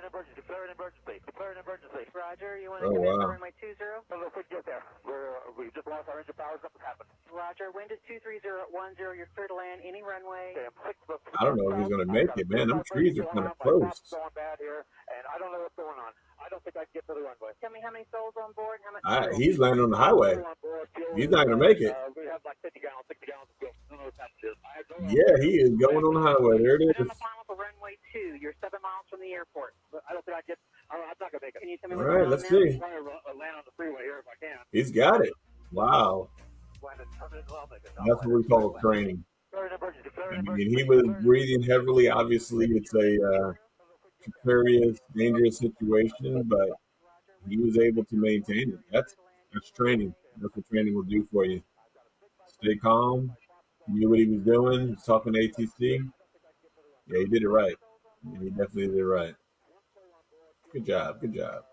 Declare an emergency. Declare an emergency. Roger, you want to come in for runway 20? No, if we get there. We just lost our engine power. Something happened. Roger, wind is 230 at 10. You're clear to land any runway. Okay, I don't know if he's going to make it, man. Them trees are kind of close. Going bad here, and I don't know what's going on. I don't think I can get to the runway. Tell me how many souls on board? How much? He's landing on the highway. He's not going to make it. We have like 50 gallons, 60 gallons of fuel. I don't know what's happening. Yeah, he is going on the highway. There it is. On the final for runway 2. You're 7 miles from the airport. I don't think I get. I'm not going to make it. Can you tell me All right, let's see. I'm trying to land on the freeway here if I can. He's got it. Wow. That's what we call training. I mean, he was breathing heavily. Obviously, it's a precarious, dangerous situation, but he was able to maintain it. That's training. That's what training will do for you. Stay calm. He knew what he was doing. He's talking to ATC. Yeah, he did it right. Yeah, he definitely did it right. Good job. Good job.